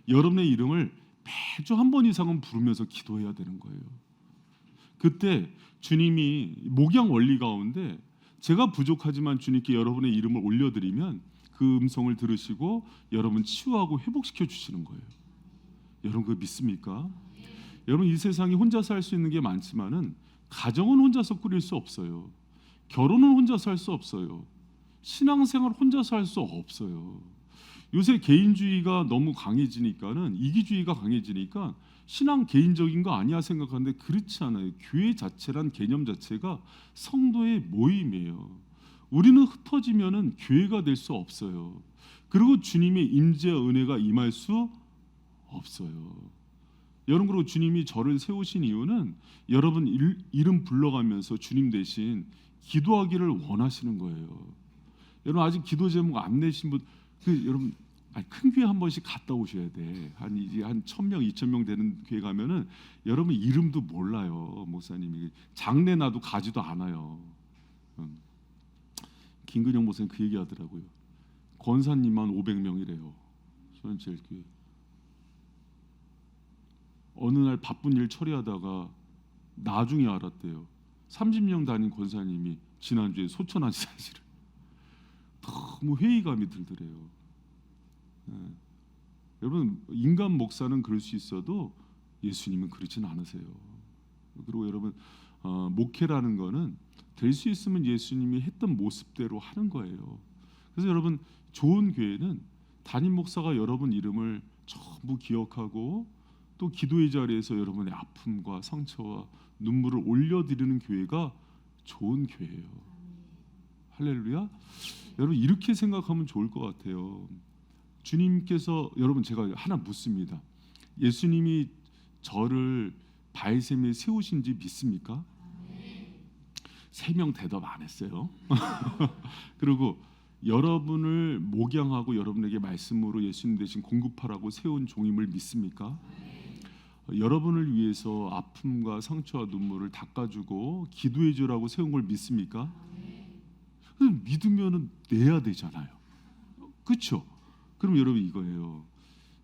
여러분의 이름을 매주 한 번 이상은 부르면서 기도해야 되는 거예요. 그때 주님이 목양 원리 가운데 제가 부족하지만 주님께 여러분의 이름을 올려드리면 그 음성을 들으시고 여러분 치유하고 회복시켜 주시는 거예요. 여러분, 그거 믿습니까? 여러분, 이 세상에 혼자서 할 수 있는 게 많지만은 가정은 혼자서 꾸릴 수 없어요. 결혼은 혼자서 할 수 없어요. 신앙생활 혼자서 할 수 없어요. 요새 개인주의가 너무 강해지니까는, 이기주의가 강해지니까 신앙 개인적인 거 아니야 생각하는데 그렇지 않아요. 교회 자체란 개념 자체가 성도의 모임이에요. 우리는 흩어지면은 교회가 될 수 없어요. 그리고 주님의 임재와 은혜가 임할 수 없어요. 여러분, 그리고 주님이 저를 세우신 이유는 여러분 이름 불러가면서 주님 대신 기도하기를 원하시는 거예요. 여러분 아직 기도 제목 안 내신 분, 여러분 큰 교회 한 번씩 갔다 오셔야 돼. 이제 한 1,000명, 2,000명 되는 교회 가면은 여러분 이름도 몰라요. 목사님이 장례 나도 가지도 않아요. 김근영 목사님 그 얘기하더라고요. 권사님만 500명이래요. 현실교회. 어느 날 바쁜 일 처리하다가 나중에 알았대요. 30년 다닌 권사님이 지난주에 소천한 사실을. 너무 회의감이 들더래요. 여러분 인간 목사는 그럴 수 있어도 예수님은 그렇진 않으세요. 그리고 여러분 목회라는 거는 될 수 있으면 예수님이 했던 모습대로 하는 거예요. 그래서 여러분 좋은 교회는 담임 목사가 여러분 이름을 전부 기억하고 또 기도의 자리에서 여러분의 아픔과 상처와 눈물을 올려드리는 교회가 좋은 교회예요. 할렐루야. 여러분 이렇게 생각하면 좋을 것 같아요. 주님께서 여러분 제가 하나 묻습니다. 예수님이 저를 바알셈에 세우신지 믿습니까? 3명 대답 안 했어요. 그리고 여러분을 목양하고 여러분에게 말씀으로 예수님 대신 공급하라고 세운 종임을 믿습니까? 여러분을 위해서 아픔과 상처와 눈물을 닦아주고 기도해 주라고 세운 걸 믿습니까? 믿으면은 내야 되잖아요. 그렇죠? 그럼 여러분 이거예요.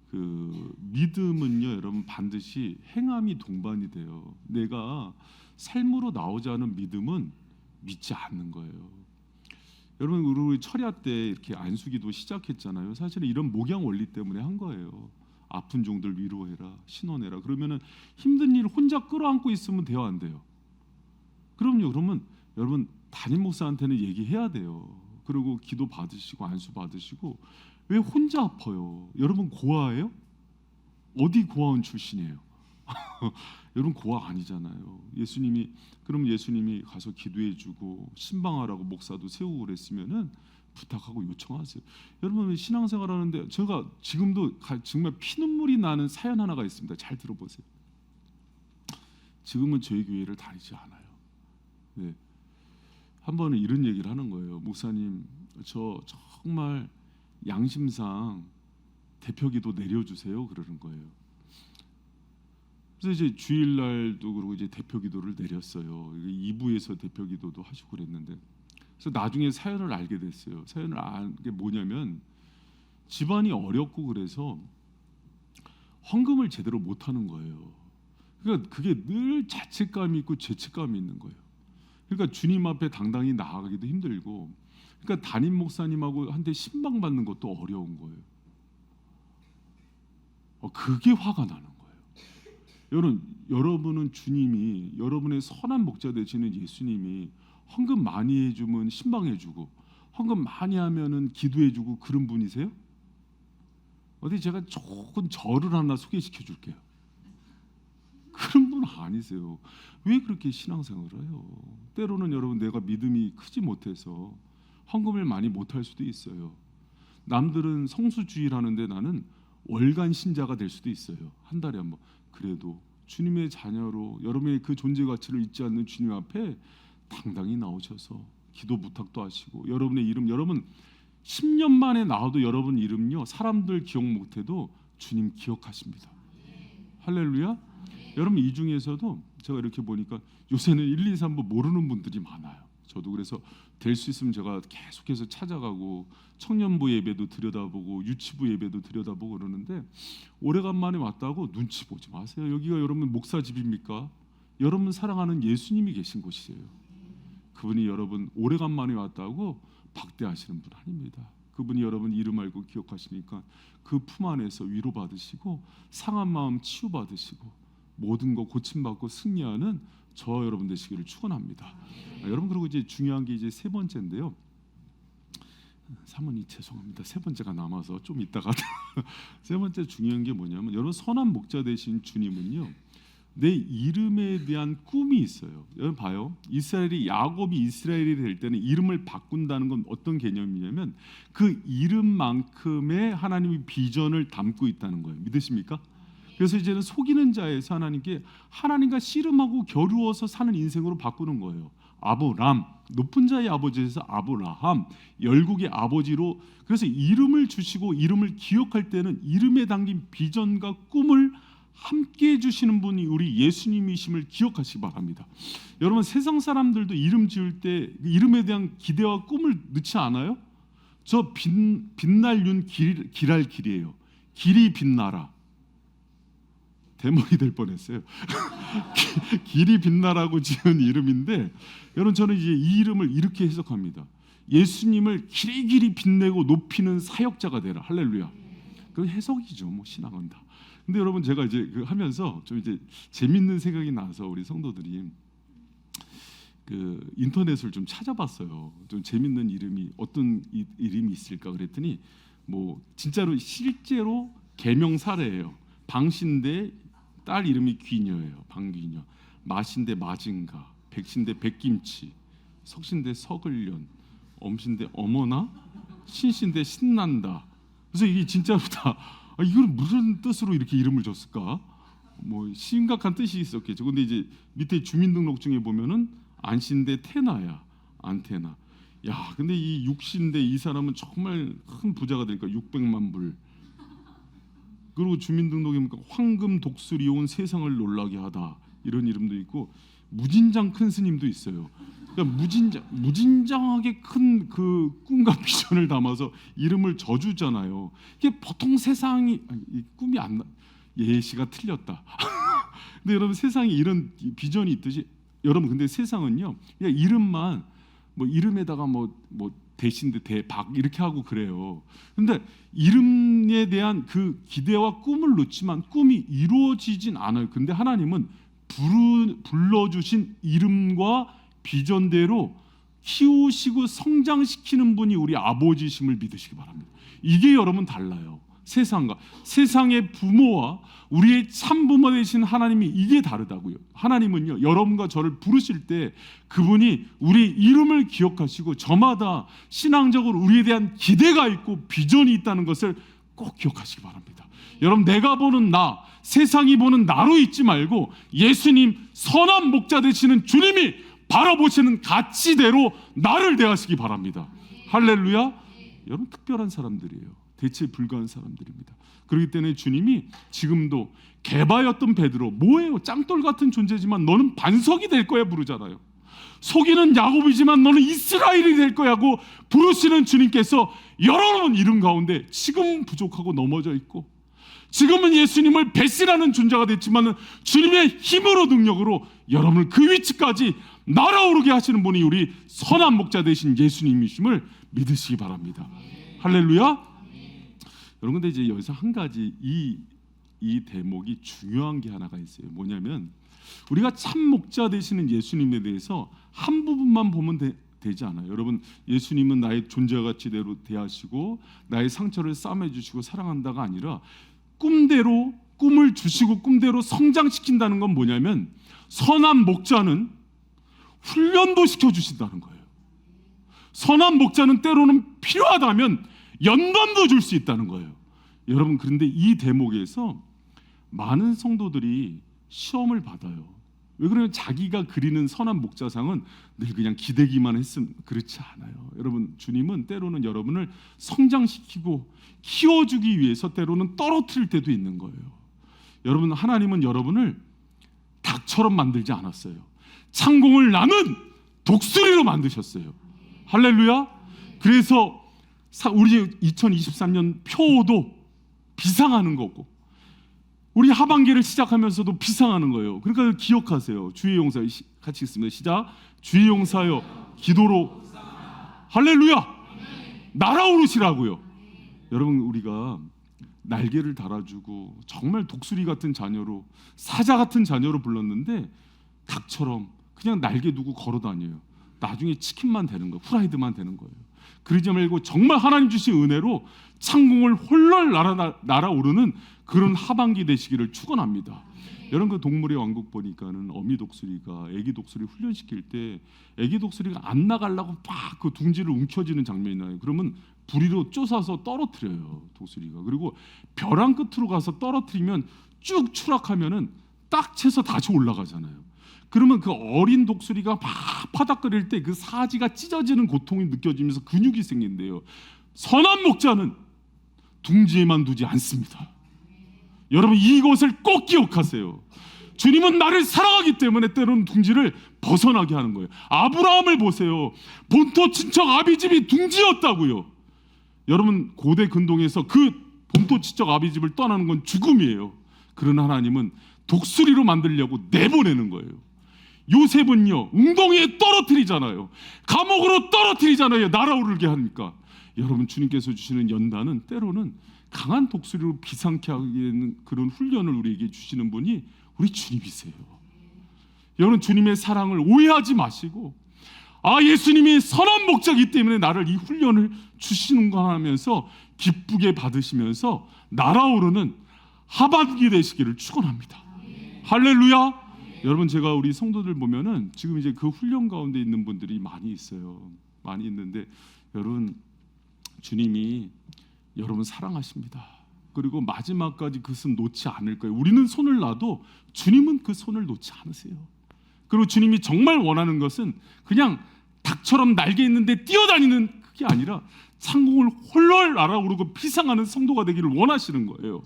그 믿음은요, 여러분 반드시 행함이 동반이 돼요. 내가 삶으로 나오지 않은 믿음은 믿지 않는 거예요. 여러분 우리 철야 때 이렇게 안수기도 시작했잖아요. 사실은 이런 목양 원리 때문에 한 거예요. 아픈 종들 위로해라, 신원해라. 그러면은 힘든 일 혼자 끌어안고 있으면 돼요, 안 돼요? 그럼요. 그러면 여러분 담임 목사한테는 얘기해야 돼요. 그리고 기도 받으시고 안수 받으시고. 왜 혼자 아파요? 여러분 고아예요? 어디 고아원 출신이에요? 여러분 고아 아니잖아요. 그럼 예수님이 가서 기도해주고 신방하라고 목사도 세우고 그랬으면은 부탁하고 요청하세요. 여러분 신앙생활 하는데 제가 지금도 정말 피눈물이 나는 사연 하나가 있습니다. 잘 들어보세요. 지금은 저희 교회를 다니지 않아요. 네. 한 번은 이런 얘기를 하는 거예요. 목사님, 저 정말 양심상 대표기도 내려주세요. 그러는 거예요. 그래서 이제 주일날도 그러고 이제 대표기도를 내렸어요. 2부에서 대표기도도 하시고 그랬는데, 그래서 나중에 사연을 알게 됐어요. 사연을 알 게 뭐냐면 집안이 어렵고 그래서 헌금을 제대로 못 하는 거예요. 그러니까 그게 늘 자책감이 있고 죄책감이 있는 거예요. 그러니까 주님 앞에 당당히 나아가기도 힘들고, 그러니까 담임 목사님하고 한테 신방 받는 것도 어려운 거예요. 그게 화가 나는 거예요. 여러분은 주님이, 여러분의 선한 목자 되시는 예수님이 헌금 많이 해주면 신방해주고, 헌금 많이 하면은 기도해주고 그런 분이세요? 어디 제가 조금 저를 하나 소개시켜 줄게요. 그런 분 아니세요. 왜 그렇게 신앙생활을 해요? 때로는 여러분 내가 믿음이 크지 못해서 헌금을 많이 못할 수도 있어요. 남들은 성수주일 하는데 나는 월간 신자가 될 수도 있어요. 한 달에 한 번. 그래도 주님의 자녀로 여러분의 그 존재 가치를 잊지 않는 주님 앞에 당당히 나오셔서 기도 부탁도 하시고, 여러분의 이름, 여러분 10년 만에 나와도 여러분 이름요 사람들 기억 못해도 주님 기억하십니다. 할렐루야. 여러분 이 중에서도 제가 이렇게 보니까 요새는 1, 2, 3부 모르는 분들이 많아요. 저도 그래서 될 수 있으면 제가 계속해서 찾아가고 청년부 예배도 들여다보고 유치부 예배도 들여다보고 그러는데, 오래간만에 왔다고 눈치 보지 마세요. 여기가 여러분 목사 집입니까? 여러분 사랑하는 예수님이 계신 곳이에요. 그분이 여러분 오래간만에 왔다고 박대하시는 분 아닙니다. 그분이 여러분 이름 알고 기억하시니까 그 품 안에서 위로받으시고 상한 마음 치유받으시고 모든 거 고침받고 승리하는 저 여러분 되시기를 축원합니다. 여러분, 그리고 이제 중요한 게 이제 세 번째인데요. 사모님 죄송합니다. 세 번째가 남아서 좀 이따가 세 번째 중요한 게 뭐냐면, 여러분 선한 목자 되신 주님은요 내 이름에 대한 꿈이 있어요. 여러분 봐요. 야곱이 이스라엘이 될 때는 이름을 바꾼다는 건 어떤 개념이냐면 그 이름만큼의 하나님의 비전을 담고 있다는 거예요. 믿으십니까? 그래서 이제는 속이는 자에서 하나님께 하나님과 씨름하고 겨루어서 사는 인생으로 바꾸는 거예요. 아브람, 높은 자의 아버지에서 아브라함, 열국의 아버지로. 그래서 이름을 주시고 이름을 기억할 때는 이름에 담긴 비전과 꿈을 함께 해주시는 분이 우리 예수님이심을 기억하시기 바랍니다. 여러분, 세상 사람들도 이름 지을 때 이름에 대한 기대와 꿈을 넣지 않아요? 저 빛날 윤 길할 길이에요. 길이 빛나라. 대머리 될 뻔했어요. 길이 빛나라고 지은 이름인데, 여러분, 저는 이제 이 이름을 이렇게 해석합니다. 예수님을 길이길이 빛내고 높이는 사역자가 되라. 할렐루야. 그 해석이죠. 뭐 신앙은 다. 근데 여러분, 제가 이제 하면서 좀 이제 재밌는 생각이 나서 우리 성도들이 그 인터넷을 좀 찾아봤어요. 좀 재밌는 이름이 어떤 이름이 있을까 그랬더니 뭐 진짜로 실제로 개명 사례예요. 방신대 딸 이름이 귀녀예요. 방귀녀. 마신대 마징가, 백신대 백김치, 석신대 석을년, 엄신대 어머나, 신신대 신난다. 그래서 이게 진짜로 다 이걸 무슨 뜻으로 이렇게 이름을 줬을까? 뭐 심각한 뜻이 있었겠죠. 근데 이제 밑에 주민등록증에 보면은 안신대 태나야, 안테나. 야, 근데 이 육신대 이 사람은 정말 큰 부자가 되니까 600만 불. 그리고 주민등록에 보니까 황금 독수리 온 세상을 놀라게 하다, 이런 이름도 있고, 무진장 큰 스님도 있어요. 그러니까 무진장하게 큰 그 꿈과 비전을 담아서 이름을 져주잖아요. 이게 보통 세상이 꿈이 안 나. 예시가 틀렸다. 근데 여러분, 세상에 이런 비전이 있듯이, 여러분 근데 세상은요 그냥 이름만 뭐 이름에다가 뭐 대신대 대박 이렇게 하고 그래요. 근데 이름에 대한 그 기대와 꿈을 놓지만 꿈이 이루어지진 않아요. 근데 하나님은 불러주신 이름과 비전대로 키우시고 성장시키는 분이 우리 아버지심을 믿으시기 바랍니다. 이게 여러분 달라요. 세상과 세상의 부모와 우리의 참부모 되신 하나님이 이게 다르다고요. 하나님은요 여러분과 저를 부르실 때 그분이 우리 이름을 기억하시고 저마다 신앙적으로 우리에 대한 기대가 있고 비전이 있다는 것을 꼭 기억하시기 바랍니다. 여러분, 내가 보는 나, 세상이 보는 나로 있지 말고 예수님 선한 목자 되시는 주님이 바라보시는 가치대로 나를 대하시기 바랍니다. 할렐루야. 여러분, 특별한 사람들이에요. 대체 불가한 사람들입니다. 그렇기 때문에 주님이 지금도 개바였던 베드로, 뭐예요? 짱돌 같은 존재지만 너는 반석이 될 거야 부르잖아요. 속이는 야곱이지만 너는 이스라엘이 될 거야고 부르시는 주님께서 여러분 이름 가운데 지금은 부족하고 넘어져 있고, 지금은 예수님을 배신하는 존재가 됐지만 주님의 힘으로 능력으로 여러분을 그 위치까지 날아오르게 하시는 분이 우리 선한 목자 되신 예수님이심을 믿으시기 바랍니다. 할렐루야. 여러분, 근데 이제 여기서 한 가지 이 대목이 중요한 게 하나가 있어요. 뭐냐면 우리가 참 목자 되시는 예수님에 대해서 한 부분만 보면 되지 않아요. 여러분, 예수님은 나의 존재 가치대로 대하시고 나의 상처를 싸매 주시고 사랑한다가 아니라 꿈대로 꿈을 주시고 꿈대로 성장시킨다는 건 뭐냐면 선한 목자는 훈련도 시켜주신다는 거예요. 선한 목자는 때로는 필요하다면 연단도 줄 수 있다는 거예요. 여러분, 그런데 이 대목에서 많은 성도들이 시험을 받아요. 왜 그러냐면 자기가 그리는 선한 목자상은 늘 그냥 기대기만 했으면 그렇지 않아요. 여러분, 주님은 때로는 여러분을 성장시키고 키워주기 위해서 때로는 떨어뜨릴 때도 있는 거예요. 여러분, 하나님은 여러분을 닭처럼 만들지 않았어요. 창공을 나는 독수리로 만드셨어요. 할렐루야. 그래서 우리 2023년 표도 비상하는 거고, 우리 하반기를 시작하면서도 비상하는 거예요. 그러니까 기억하세요. 주의 용사요. 같이 읽습니다. 시작. 주의 용사요, 기도로 할렐루야 날아오르시라고요. 여러분, 우리가 날개를 달아주고 정말 독수리 같은 자녀로, 사자 같은 자녀로 불렀는데 닭처럼 그냥 날개 두고 걸어 다녀요. 나중에 치킨만 되는 거예요. 후라이드만 되는 거예요. 그러지 말고 정말 하나님 주신 은혜로 창공을 홀럴 날아오르는 그런 하반기 되시기를 축원합니다. 여러분 그 동물의 왕국 보니까는 어미 독수리가 애기 독수리 훈련시킬 때 애기 독수리가 안 나가려고 막 그 둥지를 움켜쥐는 장면이 나요. 그러면 부리로 쫓아서 떨어뜨려요 독수리가. 그리고 벼랑 끝으로 가서 떨어뜨리면 쭉 추락하면은 딱 채서 다시 올라가잖아요. 그러면 그 어린 독수리가 막 파닥거릴 때 그 사지가 찢어지는 고통이 느껴지면서 근육이 생긴대요. 선한 목자는 둥지에만 두지 않습니다. 여러분 이것을 꼭 기억하세요. 주님은 나를 사랑하기 때문에 때로는 둥지를 벗어나게 하는 거예요. 아브라함을 보세요. 본토 친척 아비집이 둥지였다고요. 여러분 고대 근동에서 그 본토 친척 아비집을 떠나는 건 죽음이에요. 그러나 하나님은 독수리로 만들려고 내보내는 거예요. 요셉은요 웅덩이에 떨어뜨리잖아요. 감옥으로 떨어뜨리잖아요. 날아오르게 하니까. 여러분 주님께서 주시는 연단은 때로는 강한 독수리로 비상케 하는 그런 훈련을 우리에게 주시는 분이 우리 주님이세요. 여러분 주님의 사랑을 오해하지 마시고 예수님이 선한 목자이기 때문에 나를 이 훈련을 주시는 거 하면서 기쁘게 받으시면서 날아오르는 하반기 되시기를 축원합니다. 할렐루야. 여러분 제가 우리 성도들 보면은 지금 이제 그 훈련 가운데 있는 분들이 많이 있어요. 많이 있는데 여러분 주님이 여러분 사랑하십니다. 그리고 마지막까지 그 손 놓지 않을 거예요. 우리는 손을 놔도 주님은 그 손을 놓지 않으세요. 그리고 주님이 정말 원하는 것은 그냥 닭처럼 날개 있는데 뛰어다니는 그게 아니라 상공을 홀로 날아오르고 피상하는 성도가 되기를 원하시는 거예요.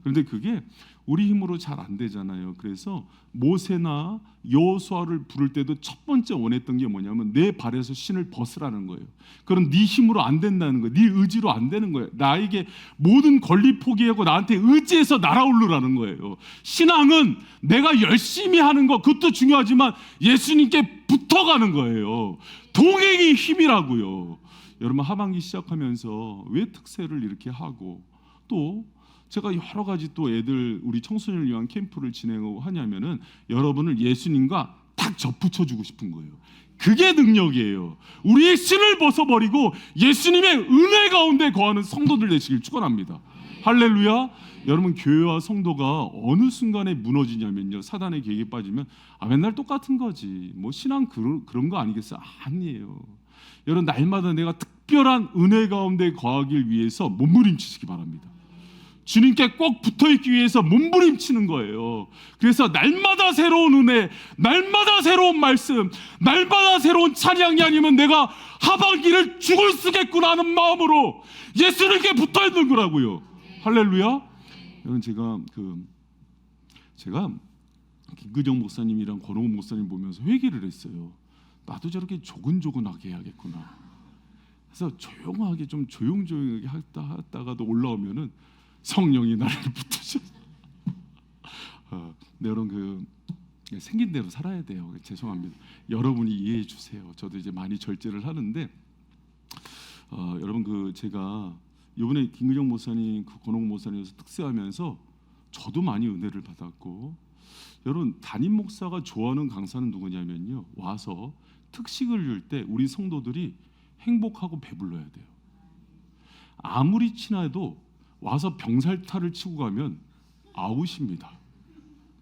그런데 그게 우리 힘으로 잘 안 되잖아요. 그래서 모세나 여호수아를 부를 때도 첫 번째 원했던 게 뭐냐면 내 발에서 신을 벗으라는 거예요. 그럼 네 힘으로 안 된다는 거예요. 네 의지로 안 되는 거예요. 나에게 모든 권리 포기하고 나한테 의지해서 날아오르라는 거예요. 신앙은 내가 열심히 하는 거 그것도 중요하지만 예수님께 붙어가는 거예요. 동행이 힘이라고요. 여러분 하반기 시작하면서 왜 특세를 이렇게 하고 또 제가 여러 가지 또 애들 우리 청소년을 위한 캠프를 진행하고 하냐면은 여러분을 예수님과 딱 접붙여주고 싶은 거예요. 그게 능력이에요. 우리의 신을 벗어버리고 예수님의 은혜 가운데 거하는 성도들 되시길 축원합니다. 할렐루야. 여러분 교회와 성도가 어느 순간에 무너지냐면요 사단의 계획에 빠지면 맨날 똑같은 거지 뭐 신앙 그런 거 아니겠어요? 아니에요. 여러분 날마다 내가 특별한 은혜 가운데 거하길 위해서 몸부림치시기 바랍니다. 주님께 꼭 붙어있기 위해서 몸부림치는 거예요. 그래서 날마다 새로운 은혜, 날마다 새로운 말씀, 날마다 새로운 찬양이 아니면 내가 하반기를 죽을 쓰겠구나 하는 마음으로 예수님께 붙어있는 거라고요. 할렐루야. 여러분 제가 김근정 목사님이랑 권홍훈 목사님 보면서 회개를 했어요. 나도 저렇게 조근조근하게 해야겠구나. 그래서 조용하게 좀 조용조용하게 하다가도 올라오면은 성령이 나를 붙으셔. 여러분 생긴 대로 살아야 돼요. 죄송합니다. 여러분이 이해해 주세요. 저도 이제 많이 절제를 하는데 여러분 제가 이번에 김근정 목사님, 권홍 목사님에서 특세하면서 저도 많이 은혜를 받았고 여러분 담임 목사가 좋아하는 강사는 누구냐면요 와서 특식을 줄 때 우리 성도들이 행복하고 배불러야 돼요. 아무리 친해도 와서 병살타를 치고 가면 아웃입니다.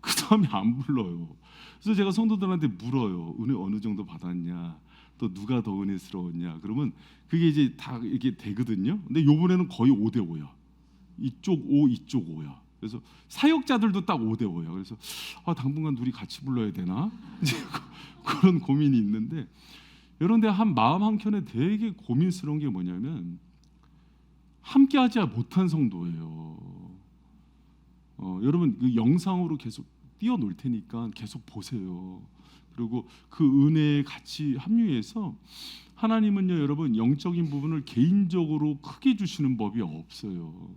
그 다음에 안 불러요. 그래서 제가 성도들한테 물어요. 은혜 어느 정도 받았냐, 또 누가 더 은혜스러웠냐. 그러면 그게 이제 다 이렇게 되거든요. 근데 요번에는 거의 5대5야. 이쪽 5, 이쪽 5야. 그래서 사역자들도 딱 5대5야. 그래서 당분간 둘이 같이 불러야 되나? 그런 고민이 있는데 그런데 한 마음 한켠에 되게 고민스러운 게 뭐냐면 함께하지 못한 성도예요. 여러분 그 영상으로 계속 띄워놓을 테니까 계속 보세요. 그리고 그 은혜에 같이 합류해서 하나님은요 여러분 영적인 부분을 개인적으로 크게 주시는 법이 없어요.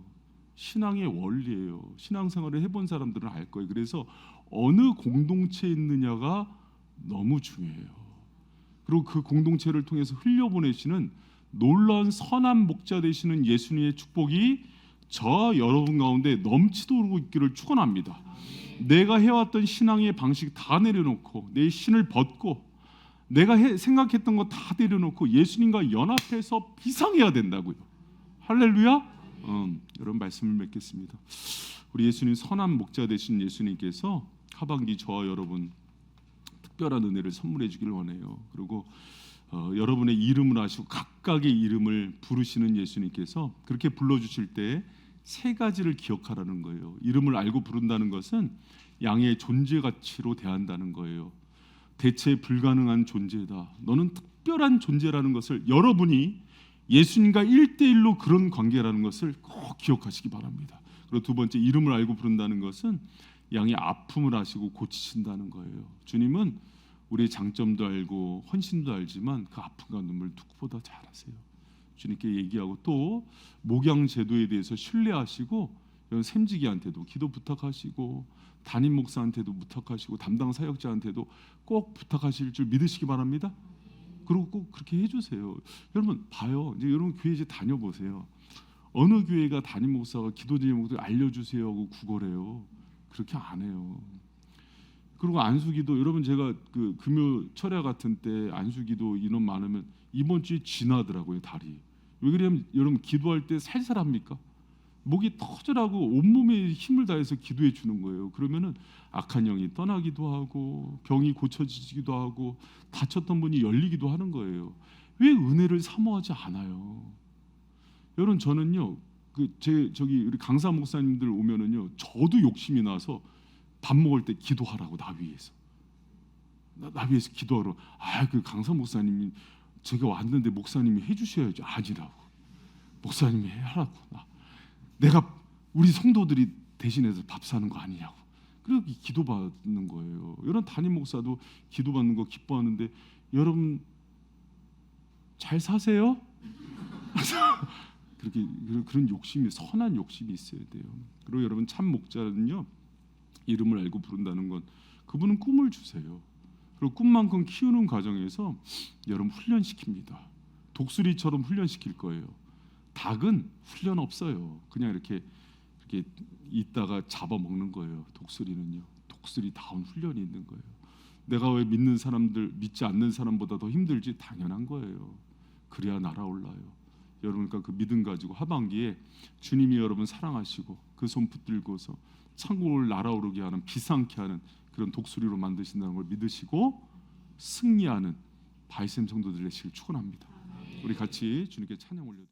신앙의 원리예요. 신앙생활을 해본 사람들은 알 거예요. 그래서 어느 공동체에 있느냐가 너무 중요해요. 그리고 그 공동체를 통해서 흘려보내시는 놀라운 선한 목자 되시는 예수님의 축복이 저 여러분 가운데 넘치도록 있기를 축원합니다. 내가 해왔던 신앙의 방식 다 내려놓고 내 신을 벗고 내가 생각했던 거 다 내려놓고 예수님과 연합해서 비상해야 된다고요. 할렐루야. 여러분 말씀을 맺겠습니다. 우리 예수님 선한 목자 되신 예수님께서 하반기 저와 여러분 특별한 은혜를 선물해 주기를 원해요. 그리고 여러분의 이름을 아시고 각각의 이름을 부르시는 예수님께서 그렇게 불러주실 때 세 가지를 기억하라는 거예요. 이름을 알고 부른다는 것은 양의 존재 가치로 대한다는 거예요. 대체 불가능한 존재다. 너는 특별한 존재라는 것을, 여러분이 예수님과 1대1로 그런 관계라는 것을 꼭 기억하시기 바랍니다. 그리고 두 번째, 이름을 알고 부른다는 것은 양의 아픔을 아시고 고치신다는 거예요. 주님은 우리의 장점도 알고 헌신도 알지만 그 아픔과 눈물 누구보다 잘 아세요. 주님께 얘기하고 또 목양 제도에 대해서 신뢰하시고 이런 샘지기한테도 기도 부탁하시고 담임 목사한테도 부탁하시고 담당 사역자한테도 꼭 부탁하실 줄 믿으시기 바랍니다. 그리고 꼭 그렇게 해주세요. 여러분 봐요. 이제 여러분 교회 이제 다녀보세요. 어느 교회가 담임 목사가 기도 제목들 알려주세요 하고 구걸해요. 그렇게 안 해요. 그리고 안수기도, 여러분 제가 그 금요 철야 같은 때 안수기도 인원 많으면 이번 주에 지나더라고요, 달이. 왜 그러냐면 여러분 기도할 때 살살합니까? 목이 터져라고 온몸에 힘을 다해서 기도해 주는 거예요. 그러면은 악한 영이 떠나기도 하고 병이 고쳐지기도 하고 다쳤던 문이 열리기도 하는 거예요. 왜 은혜를 사모하지 않아요? 여러분 저는요, 저기 우리 강사 목사님들 오면은요, 저도 욕심이 나서 밥 먹을 때 기도하라고, 나 위해서 기도하러. 그 강사 목사님이 제가 왔는데 목사님이 해주셔야죠. 아니라고, 목사님이 하라고. 내가 우리 성도들이 대신해서 밥 사는 거 아니냐고. 그렇게 기도받는 거예요. 여러분 담임 목사도 기도받는 거 기뻐하는데 여러분 잘 사세요? 그렇게 그런 욕심이, 선한 욕심이 있어야 돼요. 그리고 여러분 참 목자는요, 이름을 알고 부른다는 건 그분은 꿈을 주세요. 그리고 꿈만큼 키우는 과정에서 여러분 훈련시킵니다. 독수리처럼 훈련시킬 거예요. 닭은 훈련 없어요. 그냥 이렇게 있다가 잡아먹는 거예요. 독수리는요, 독수리다운 훈련이 있는 거예요. 내가 왜 믿는 사람들, 믿지 않는 사람보다 더 힘들지? 당연한 거예요. 그래야 날아올라요. 여러분, 그러니까 그 믿음 가지고 하반기에 주님이 여러분 사랑하시고 그 손 붙들고서 천국을 날아오르게 하는, 비상케 하는 그런 독수리로 만드신다는 걸 믿으시고 승리하는 바이샘 성도들 되시길 축원합니다. 우리 같이 주님께 찬양 올려.